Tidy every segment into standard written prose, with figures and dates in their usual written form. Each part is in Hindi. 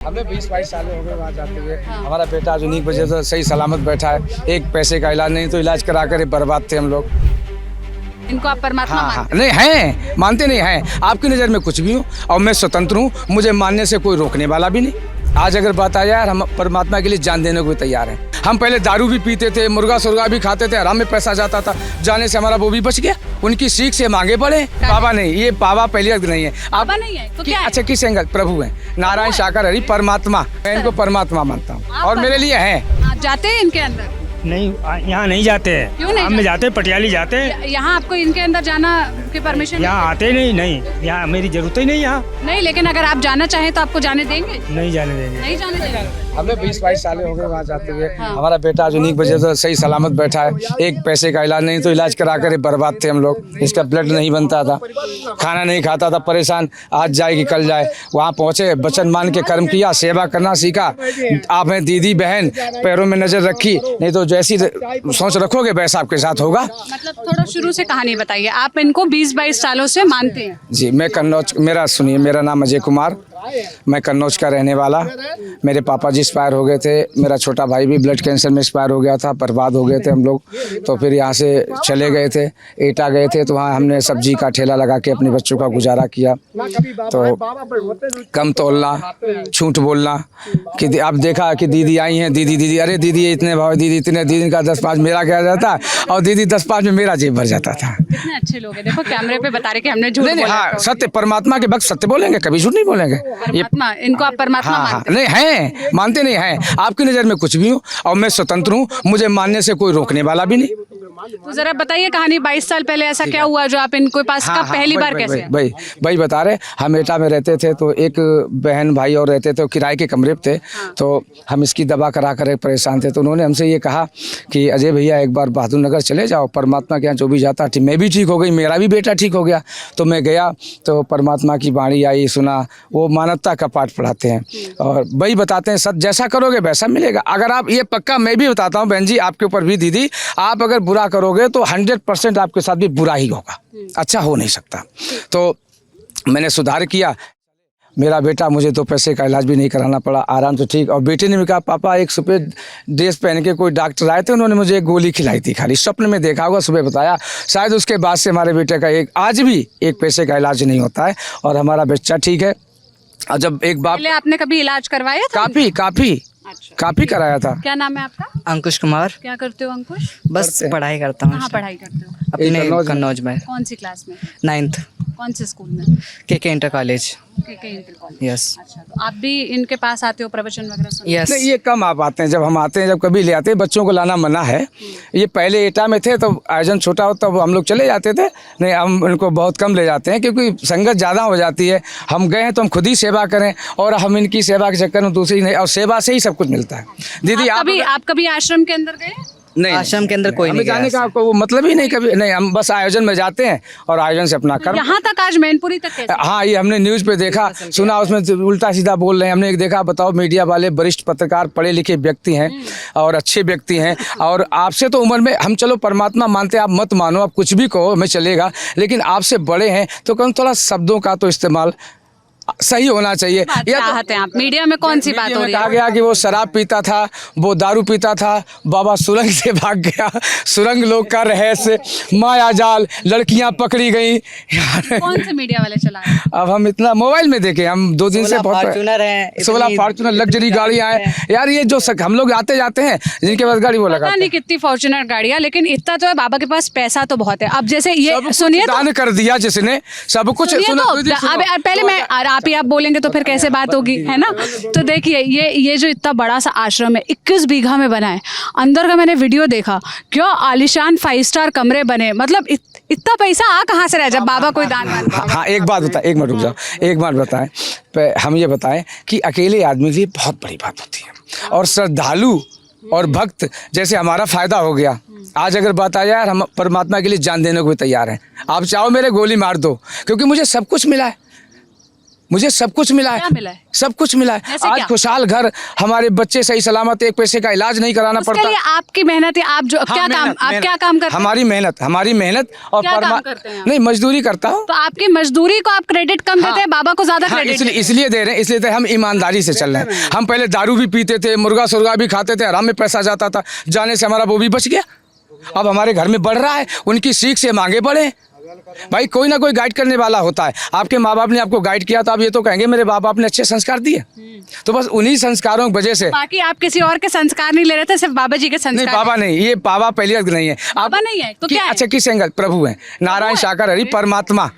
हमें 20-22 साल हो गए वहाँ जाते हुए। हमारा बेटा आज उन्हीं की वजह से सही सलामत बैठा है। एक पैसे का इलाज नहीं तो इलाज करा कर बर्बाद थे हम लोग। इनको आप परमात्मा मानते नहीं हैं, मानते नहीं हैं। आपकी नज़र में कुछ भी हूँ और मैं स्वतंत्र हूँ, मुझे मानने से कोई रोकने वाला भी नहीं। आज अगर बात आ जाए, हम परमात्मा के लिए जान देने को भी तैयार हैं। हम पहले दारू भी पीते थे, मुर्गा सुर्गा भी खाते थे, हराम में पैसा जाता था, जाने से हमारा वो भी बच गया। उनकी सीख से मांगे पड़े। बाबा नहीं, ये बाबा पहली अर्थ नहीं है। बाबा नहीं है तो क्या है? अच्छा, किस एंगल? प्रभु है, नारायण साकार हरि परमात्मा। मैं इनको परमात्मा मानता हूँ और मेरे लिए है। आप जाते हैं इनके अंदर? नहीं, यहाँ नहीं जाते हैं। क्यों नहीं हम जाते हैं, पटियाली जाते हैं। यहाँ आपको इनके अंदर जाना की परमिशन? यहाँ आते नहीं, यहाँ मेरी जरूरत ही नहीं। यहाँ नहीं, लेकिन अगर आप जाना चाहें तो आपको जाने देंगे? नहीं जाने देंगे। नहीं जाने देंगे। हमें 20-22 साल हो गए वहाँ जाते हुए। हमारा बेटा आज उन्हीं की वजह से सही सलामत बैठा है। एक पैसे का इलाज नहीं तो इलाज करा कर बर्बाद थे हम लोग। इसका ब्लड नहीं बनता था, खाना नहीं खाता था, परेशान। आज जाएगी कल जाए। वहाँ पहुँचे, वचन मान के कर्म किया, सेवा करना सीखा। आपने दीदी बहन पैरों में नजर रखी, नहीं तो जैसी सोच रखोगे वैसा आपके साथ होगा। मतलब थोड़ा शुरू से कहानी बताइए। आप इनको 20-22 सालों से मानते हैं? जी, मैं कन्नौज, मेरा सुनिए, मेरा नाम अजय कुमार, मैं कन्नौज का रहने वाला। मेरे पापा जी एक्सपायर हो गए थे, मेरा छोटा भाई भी ब्लड कैंसर में एक्सपायर हो गया था, बर्बाद हो गए थे हम लोग। तो फिर यहाँ से चले गए थे, एटा गए थे, तो वहाँ हमने सब्जी का ठेला लगा के अपने बच्चों का गुजारा किया। तो कम तोलना, झूठ बोलना कि आप देखा कि दीदी आई हैं, दीदी अरे दीदी इतने भाव, दीदी इतने, दीदी का 10-5 मेरा क्या जाता और दीदी 10-5 में मेरा जेब भर जाता था। कितने अच्छे लोग हैं, देखो कैमरे पे बता रहे कि हमने झूठ नहीं, बोला। हाँ, सत्य, परमात्मा के भक्त सत्य बोलेंगे, कभी झूठ नहीं बोलेंगे। परमात्मा, इनको आप परमात्मा मानते हैं? नहीं हैं, मानते नहीं हैं। आपकी नज़र में कुछ भी हूँ और मैं स्वतंत्र हूँ, मुझे मानने से कोई रोकने वाला भी नहीं। तो जरा बताइए कहानी, 22 साल पहले ऐसा क्या हुआ जो आप इनके पास का पहली बार कैसे? भाई बता रहे, हम एटा में रहते थे, तो एक बहन भाई और रहते थे, किराए के कमरे पे थे। तो हम इसकी दवा करा कर परेशान थे, तो उन्होंने हमसे ये कहा कि अजय भैया एक बार बहादुर नगर चले जाओ, परमात्मा के यहाँ जो भी जाता ठीक। मैं भी ठीक हो गई, मेरा भी बेटा ठीक हो गया। तो मैं गया तो परमात्मा की वाणी आई, सुना। वो मानवता का पाठ पढ़ाते हैं और वही बताते हैं, सत जैसा करोगे वैसा मिलेगा। अगर आप ये पक्का, मैं भी बताता हूँ बहन जी, आपके ऊपर भी दीदी, आप अगर बुरा करोगे तो 100% आपके साथ भी बुरा ही होगा, अच्छा हो नहीं सकता। तो मैंने सुधार किया, मेरा बेटा, मुझे 2 पैसे का इलाज भी नहीं कराना पड़ा, आराम से ठीक। और बेटे ने भी कहा, पापा एक सफ़ेद ड्रेस पहन के कोई डॉक्टर आए थे, उन्होंने मुझे एक गोली खिलाई थी, खाली स्वप्न में देखा होगा, सुबह बताया। शायद उसके बाद से हमारे बेटे का आज भी 1 पैसे का इलाज नहीं होता है और हमारा बच्चा ठीक है। और जब एक बाप, पहले आपने कभी इलाज करवाया था? काफी कराया था। क्या नाम है आपका? अंकुश कुमार। क्या करते हो अंकुश? बस पढ़ाई करता हूँ। कहाँ पढ़ाई करते हो? अपने कन्नौज में। कौन सी क्लास में? 9th। कौन से स्कूल में? के inter college. Inter college. Yes. अच्छा, तो आप भी इनके पास आते हो प्रवचन वगैरह सुनने? यस। नहीं, ये कम आप आते हैं। जब हम आते हैं, जब कभी ले आते हैं, बच्चों को लाना मना है। ये पहले एटा में थे तो आयोजन छोटा हो तब हम लोग चले जाते थे। नहीं, हम उनको बहुत कम ले जाते हैं क्योंकि संगत ज़्यादा हो जाती है। हम गए हैं तो हम खुद ही सेवा करें और हम इनकी सेवा के चक्कर में दूसरी नहीं, और सेवा से ही सब कुछ मिलता है। दीदी आप कभी आश्रम के अंदर गए? नहीं, आश्रम के अंदर कोई नहीं जाने गया। का आपको वो मतलब ही नहीं कभी। नहीं, हम बस आयोजन में जाते हैं और आयोजन से अपना कर्म। यहाँ तक आज मैनपुरी तक कैसे? हाँ, ये हमने न्यूज़ पे देखा सुना, उसमें उल्टा सीधा बोल रहे हैं। हमने एक देखा, बताओ, मीडिया वाले वरिष्ठ पत्रकार, पढ़े लिखे व्यक्ति हैं और अच्छे व्यक्ति हैं, और आपसे तो उम्र में, हम चलो परमात्मा मानते हैं, आप मत मानो, आप कुछ भी कहो, हमें चलेगा, लेकिन आपसे बड़े हैं तो कम थोड़ा शब्दों का तो इस्तेमाल सही होना चाहिए। चाहते हैं आप मीडिया में कौन सी बात हो रही है? कहा गया कि वो शराब पीता था, वो दारू पीता था, बाबा सुरंग से भाग गया, सुरंग लोग का रहस्य, माया जाल, लड़कियां पकड़ी गई। कौन से मीडिया वाले चला रहे हैं? अब हम इतना मोबाइल में देखे, हम 2 दिन से फॉर्च्यूनर है, 16 फॉर्च्यूनर लग्जरी गाड़ियां हैं यार। ये जो हम लोग आते जाते हैं, जिनके पास गाड़ी वो लगा, पता नहीं कितनी फॉर्च्यूनर गाड़ियां, लेकिन इतना तो है, बाबा के पास पैसा तो बहुत है। अब जैसे ये सुनिए, दान कर दिया जिसने, सब कुछ। अब पहले मैं आप बोलेंगे तो फिर कैसे बात होगी, है ना? तो देखिए, ये जो इतना बड़ा सा आश्रम है, 21 बीघा में बना है। अंदर का मैंने वीडियो देखा, क्या आलिशान 5 स्टार कमरे बने। मतलब इतना पैसा आ कहाँ से रहा जब बाबा कोई दान मांगता है? हाँ, एक बात बता, एक मिनट रुक जाओ, एक बात बताएं। हम ये बताएं कि अकेले आदमी के लिए बहुत बड़ी बात होती है, और श्रद्धालु और भक्त जैसे हमारा फायदा हो गया। आज अगर बात आ जाए, हम परमात्मा के लिए जान देने को भी तैयार हैं। आप चाहो मेरे गोली मार दो, क्योंकि मुझे सब कुछ मिला है। मुझे सब कुछ मिला क्या है, मिला है? सब कुछ मिला है। जैसे आज क्या? खुशहाल घर, हमारे बच्चे सही सलामत, एक पैसे का इलाज नहीं कराना उसके पड़ता। लिए आपकी मेहनत है, आप जो हाँ, क्या काम, मेहनत, आप मेहनत। क्या काम करते हैं? हमारी मेहनत और क्या काम करते हैं आप? नहीं, मजदूरी करता हूँ। तो आपकी मजदूरी को आप क्रेडिट कम देते हैं, बाबा को ज्यादा हाँ, क्रेडिट इसलिए दे रहे हैं, इसलिए तो हम ईमानदारी से चल रहे हैं। हम पहले दारू भी पीते थे, मुर्गा सुर्गा भी खाते थे, आराम में पैसा जाता था, जाने से हमारा वो भी बच गया। अब हमारे घर में बढ़ रहा है, उनकी सीख से मांगे बढ़े। भाई कोई ना कोई गाइड करने वाला होता है। आपके माँ बाप ने आपको गाइड किया तो आप ये तो कहेंगे मेरे माँ बाप ने अच्छे संस्कार दिए। तो बस उन्हीं संस्कारों की वजह से। बाकी आप किसी और के संस्कार नहीं ले रहे थे, सिर्फ बाबा जी के नहीं, संस्कार। बाबा नहीं, ये बाबा पहली बात नहीं है। बाबा नहीं है तो क्या है? अच्छा, किस एंगल? प्रभु है, नारायण साकार हरि परमात्मा।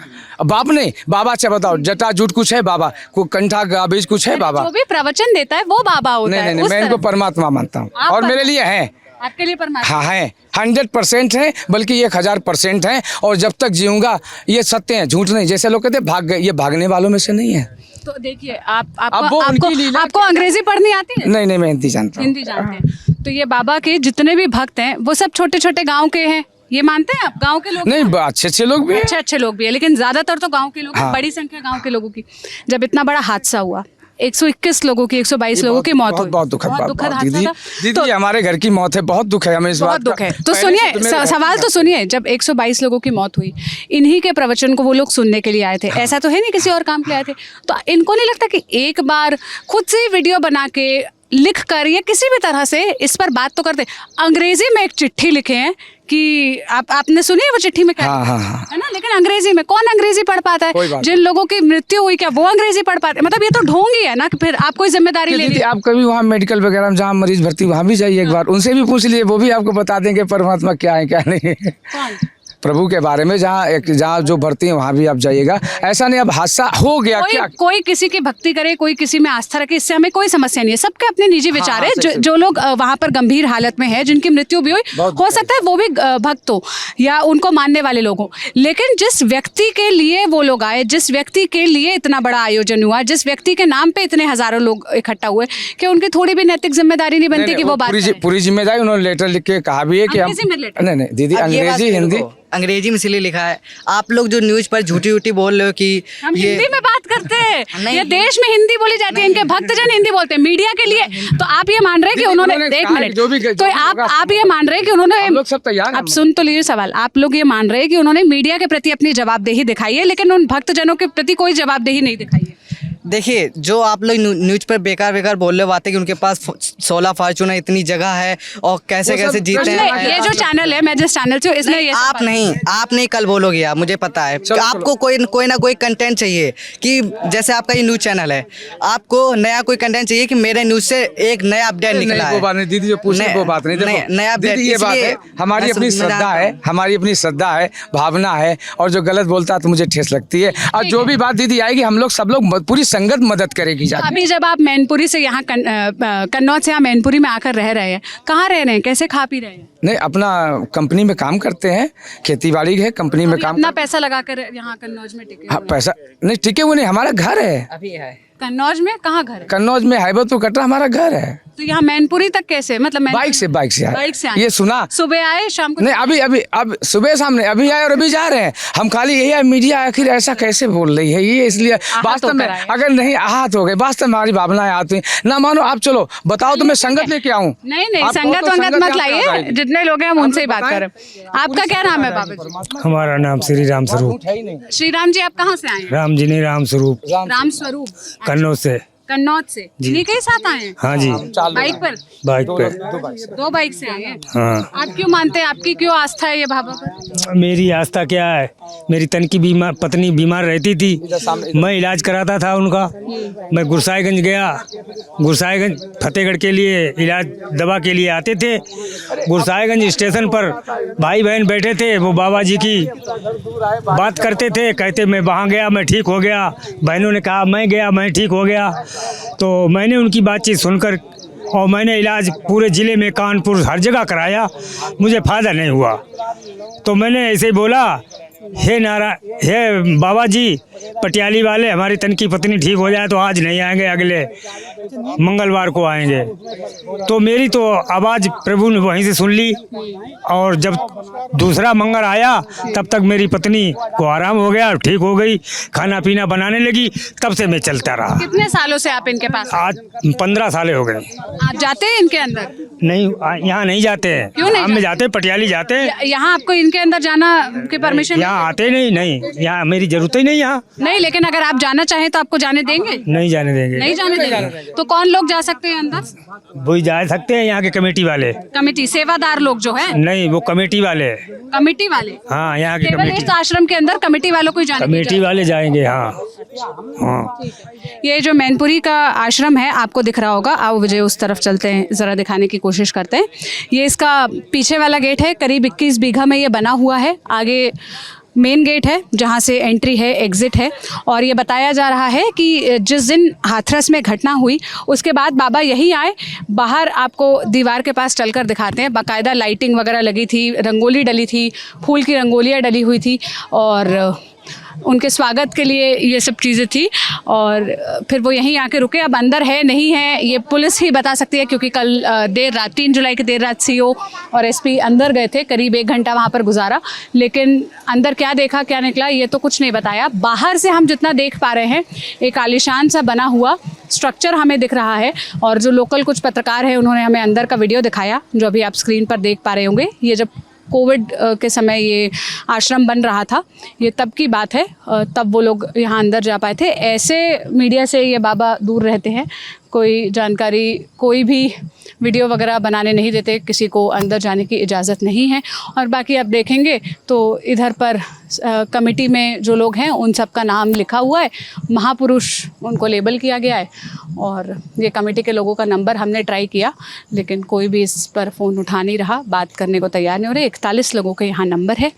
बाप नहीं, बाबा अच्छा बताओ, जटा जूट कुछ है बाबा को, कंठा गाबीज कुछ है बाबा? जो भी प्रवचन देता है वो बाबा होता है। नहीं, उस मैं इनको तरह। परमात्मा मानता हूँ आप और मेरे लिए है। आपके लिए परमात्मा। हाँ है, 100% है, बल्कि 1000% है। और जब तक जीऊंगा ये सत्य है, झूठ नहीं। जैसे लोग कहते हैं भाग गए, ये भागने वालों में से नहीं है। तो देखिए अब आपको वो आपको उनकी लीला आपको अंग्रेजी पढ़नी आती है? नहीं, मैं हिंदी जानता हूँ। हिंदी जानते हैं। तो ये बाबा के जितने भी भक्त हैं वो सब छोटे छोटे गांव के हैं, ये मानते हैं आप? गांव के लोग नहीं, अच्छे लोग भी हैं। अच्छे लोग भी है, लेकिन ज्यादातर तो गांव के लोग हैं, हाँ। बड़ी संख्या गांव के लोगों की। जब इतना बड़ा हादसा हुआ, 121 लोगों की, 122 लोगों की मौत हुई, बहुत दुखद बात। दुखद दीदी, हादसा था। दीदी तो हमारे घर की मौत है, बहुत दुख है हमें इस बहुत बात दुख का। है। तो पहले से सुनिए, मेरे घर सवाल की तो सुनिए। जब 122 लोगों की मौत हुई, इन्हीं के प्रवचन को वो लोग सुनने के लिए आए थे। ऐसा तो है नहीं किसी और काम के लिए आए थे। तो इनको नहीं लगता कि एक बार खुद से वीडियो बना के, लिख कर, या किसी भी तरह से इस पर बात तो करते? अंग्रेजी में एक चिट्ठी लिखे हैं कि आपने सुनी है वो चिट्ठी में क्या हाँ, लिखा? हाँ, हाँ। है ना, लेकिन अंग्रेजी में कौन अंग्रेजी पढ़ पाता कोई है? बात जिन लोगों की मृत्यु हुई क्या वो अंग्रेजी पढ़ पाते? मतलब ये तो ढोंग ही है ना कि फिर आप कोई जिम्मेदारी ले दीदी, लीजिए। आप कभी वहाँ मेडिकल वगैरह में जहाँ मरीज भर्ती वहाँ भी जाइए, एक बार उनसे भी पूछ लिए, वो भी आपको बता देंगे परमात्मा क्या है क्या नहीं है। कौन? प्रभु के बारे में जहाँ जो भर्ती है वहाँ भी आप जाइएगा। ऐसा नहीं अब हादसा हो गया क्या? कोई किसी की भक्ति करे, कोई किसी में आस्था रखे, इससे हमें कोई समस्या नहीं है। सबके अपने निजी विचार है। जो लोग वहाँ पर गंभीर हालत में है, जिनकी मृत्यु भी हुई, हो सकता है वो भी भक्त हो या उनको मानने वाले लोग हो, लेकिन जिस व्यक्ति के लिए वो लोग आए, जिस व्यक्ति के लिए इतना बड़ा आयोजन हुआ, जिस व्यक्ति के नाम पे इतने हजारों लोग इकट्ठा हुए, कि उनकी थोड़ी भी नैतिक जिम्मेदारी नहीं बनती कि वो बात करें? पूरी जिम्मेदारी उन्होंने लेटर लिख के कहा भी है कि अंग्रेजी में लेटर? नहीं दीदी, अब ये बात अंग्रेजी मेरे हिंदी को अंग्रेजी में इसलिए लिखा है। आप लोग जो न्यूज पर झूठी बोल रहे हो कि हम ये हिंदी में बात करते हैं। नहीं। ये देश में हिंदी बोली जाती है, इनके भक्तजन हिंदी बोलते हैं मीडिया के लिए। तो आप ये मान रहे हैं कि उन्होंने एक मिनट, तो आप ये मान रहे हैं कि उन्होंने, हम लोग सब तैयार हैं। अब सुन तो लीजिए सवाल, आप लोग ये मान रहे हैं कि उन्होंने मीडिया के प्रति अपनी जवाबदेही दिखाई है, लेकिन उन भक्तजनों के प्रति कोई जवाबदेही नहीं दिखाई है। देखिए, जो आप लोग न्यूज पर बेकार बोल रहे बातें कि उनके पास 16 फॉर्चूनर इतनी जगह है और कैसे जीते हैं। ये जो चैनल है, मैं जिस चैनल से हूं, इसमें ये आप नहीं कल बोलोगे, आप मुझे पता है। आपको कोई ना कोई कंटेंट चाहिए कि जैसे आपका ये न्यूज चैनल है, आपको नया कोई कंटेंट चाहिए कि मेरे न्यूज से एक नया अपडेट निकला है। वो बात नहीं दीदी, जो पूछ वो बात नहीं। देखो नया अपडेट, ये बात है, हमारी अपनी श्रद्धा है, हमारी अपनी श्रद्धा है, भावना है, और जो गलत बोलता है तो मुझे ठेस लगती है। और जो भी बात दीदी आएगी, हम लोग सब लोग पूरी संगत मदद करेगी जाके। अभी जब आप मैनपुरी से यहाँ कन्नौज से यहाँ मैनपुरी में आकर रह रहे हैं, कहाँ रह रहे हैं, कैसे खा पी रहे हैं? नहीं, अपना कंपनी में काम करते हैं, खेतीबाड़ी है, कंपनी में काम। अपना पैसा लगाकर यहाँ कन्नौज में टिके? हाँ, पैसा नहीं टिके हुए नहीं, हमारा घर है अभी है कन्नौज में। कहाँ घर है? कन्नौज में हैबतपुर कटरा हमारा घर है। तो यहाँ मैनपुरी तक कैसे? मतलब बाइक से बाइक से आए। ये सुना? सुबह आए, शाम को? नहीं, अब सुबह सामने अभी आए और अभी जा रहे हैं हम। खाली यही है, मीडिया आखिर ऐसा कैसे बोल रही है ये, इसलिए वास्तव में अगर नहीं आहत हो गए, वास्तव में हमारी भावनाएं आती हैं ना। मानो आप चलो बताओ तो मैं संगत लेके आऊँ? नहीं, संगत वंगत मत लाइए, जितने लोग हैं हम उनसे ही बात कर रहे हैं। आपका क्या नाम है बाबा जी? हमारा नाम श्री राम स्वरूप। श्री राम जी, आप कहाँ से आए हैं? राम जी नहीं, राम स्वरूप, राम स्वरूप, कन्नौज से। कन्नौज से इन्हीं के ही साथ आए हैं? हाँ जी, बाइक पर? बाइक पे। दो बाइक से आए हैं? हाँ। आप क्यों मानते हैं, आपकी क्यों आस्था है ये बाबा पर? मेरी आस्था क्या है, मेरी तन की पत्नी बीमार रहती थी, मैं इलाज कराता था उनका। मैं गुरसाईगंज गया, गुरसाईगंज फतेहगढ़ के लिए इलाज दवा के लिए आते थे। गुरसाईगंज स्टेशन पर भाई बहन बैठे थे, वो बाबा जी की बात करते थे, कहते मैं वहाँ गया, मैं ठीक हो गया। बहनों ने कहा मैं गया, मैं ठीक हो गया। तो मैंने उनकी बातचीत सुनकर और मैंने इलाज पूरे ज़िले में, कानपुर, हर जगह कराया, मुझे फ़ायदा नहीं हुआ। तो मैंने ऐसे ही बोला, हे बाबा जी, पटियाली वाले, हमारी तन की पत्नी ठीक हो जाए तो आज नहीं आएंगे, अगले मंगलवार को आएंगे। तो मेरी तो आवाज़ प्रभु ने वहीं से सुन ली, और जब दूसरा मंगल आया तब तक मेरी पत्नी को आराम हो गया, ठीक हो गई, खाना पीना बनाने लगी, तब से मैं चलता रहा। कितने सालों से आप इनके पास? आज 15 साल हो गए। आप जाते हैं इनके अंदर? नहीं, यहाँ नहीं जाते हैं। क्यों नहीं हम जाते हैं, पटियाली जाते हैं। यहाँ आपको इनके अंदर जाना की परमिशन? यहाँ आते नहीं, यहाँ मेरी जरूरत ही नहीं। यहाँ नहीं, लेकिन अगर आप जाना चाहें तो आपको जाने देंगे? नहीं जाने देंगे। नहीं जाने देंगे। तो कौन लोग जा सकते हैं अंदर? वही जा सकते हैं, यहाँ के कमेटी वाले। कमेटी, सेवादार लोग जो है? नहीं, वो कमेटी वाले। कमेटी वाले? हाँ, यहाँ की केवल कमेटी। इस आश्रम के अंदर कमेटी वालों को ही जाने कमेटी वाले जाएंगे। हाँ हाँ। ये जो मैनपुरी का आश्रम है आपको दिख रहा होगा, आओ विजय उस तरफ चलते हैं, ज़रा दिखाने की कोशिश करते हैं। ये इसका पीछे वाला गेट है, करीब 21 बीघा में ये बना हुआ है। आगे मेन गेट है जहाँ से एंट्री है, एग्जिट है। और ये बताया जा रहा है कि जिस दिन हाथरस में घटना हुई उसके बाद बाबा यहीं आए। बाहर आपको दीवार के पास चलकर दिखाते हैं, बाकायदा लाइटिंग वगैरह लगी थी, रंगोली डली थी, फूल की रंगोलियाँ डली हुई थी, और उनके स्वागत के लिए ये सब चीज़ें थी। और फिर वो यहीं आके रुके। अब अंदर है नहीं है ये पुलिस ही बता सकती है, क्योंकि कल देर रात 3 जुलाई की देर रात सीओ और एसपी अंदर गए थे, करीब 1 घंटा वहाँ पर गुजारा, लेकिन अंदर क्या देखा क्या निकला ये तो कुछ नहीं बताया। बाहर से हम जितना देख पा रहे हैं, एक आलीशान सा बना हुआ स्ट्रक्चर हमें दिख रहा है। और जो लोकल कुछ पत्रकार हैं उन्होंने हमें अंदर का वीडियो दिखाया, जो अभी आप स्क्रीन पर देख पा रहे होंगे। ये जब कोविड के समय ये आश्रम बन रहा था, ये तब की बात है, तब वो लोग यहाँ अंदर जा पाए थे। ऐसे मीडिया से ये बाबा दूर रहते हैं, कोई जानकारी, कोई भी वीडियो वगैरह बनाने नहीं देते, किसी को अंदर जाने की इजाज़त नहीं है। और बाकी आप देखेंगे तो इधर पर कमेटी में जो लोग हैं उन सब का नाम लिखा हुआ है, महापुरुष उनको लेबल किया गया है। और ये कमेटी के लोगों का नंबर हमने ट्राई किया, लेकिन कोई भी इस पर फ़ोन उठा नहीं रहा, बात करने को तैयार नहीं हो रहे। 41 लोगों के यहाँ नंबर है।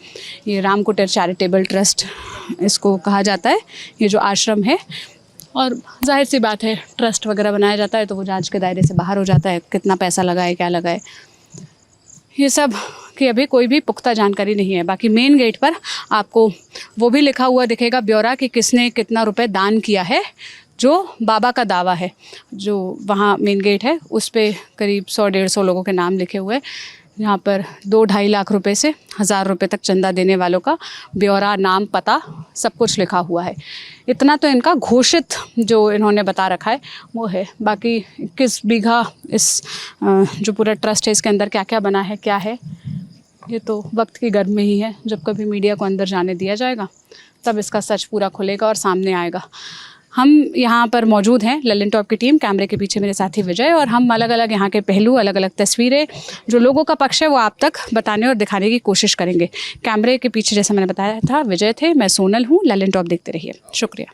ये राम कुटीर चैरिटेबल ट्रस्ट इसको कहा जाता है, ये जो आश्रम है। और जाहिर सी बात है, ट्रस्ट वगैरह बनाया जाता है तो वो जांच के दायरे से बाहर हो जाता है, कितना पैसा लगाए, क्या लगाए, ये सब की अभी कोई भी पुख्ता जानकारी नहीं है। बाकी मेन गेट पर आपको वो भी लिखा हुआ दिखेगा ब्यौरा कि किसने कितना रुपए दान किया है, जो बाबा का दावा है। जो वहाँ मेन गेट है उस पर करीब 100-150 लोगों के नाम लिखे हुए हैं। यहाँ पर 2-2.5 लाख रुपए से 1000 रुपये तक चंदा देने वालों का ब्यौरा, नाम, पता सब कुछ लिखा हुआ है। इतना तो इनका घोषित जो इन्होंने बता रखा है वो है। बाकी 21 बीघा इस जो पूरा ट्रस्ट है इसके अंदर क्या क्या बना है, क्या है, ये तो वक्त की गर्भ में ही है। जब कभी मीडिया को अंदर जाने दिया जाएगा तब इसका सच पूरा खुलेगा और सामने आएगा। हम यहाँ पर मौजूद हैं, ललन टॉप की टीम, कैमरे के पीछे मेरे साथी विजय, और हम अलग अलग यहाँ के पहलू, अलग अलग तस्वीरें, जो लोगों का पक्ष है वो आप तक बताने और दिखाने की कोशिश करेंगे। कैमरे के पीछे जैसा मैंने बताया था विजय थे, मैं सोनल हूँ। ललन टॉप देखते रहिए। शुक्रिया।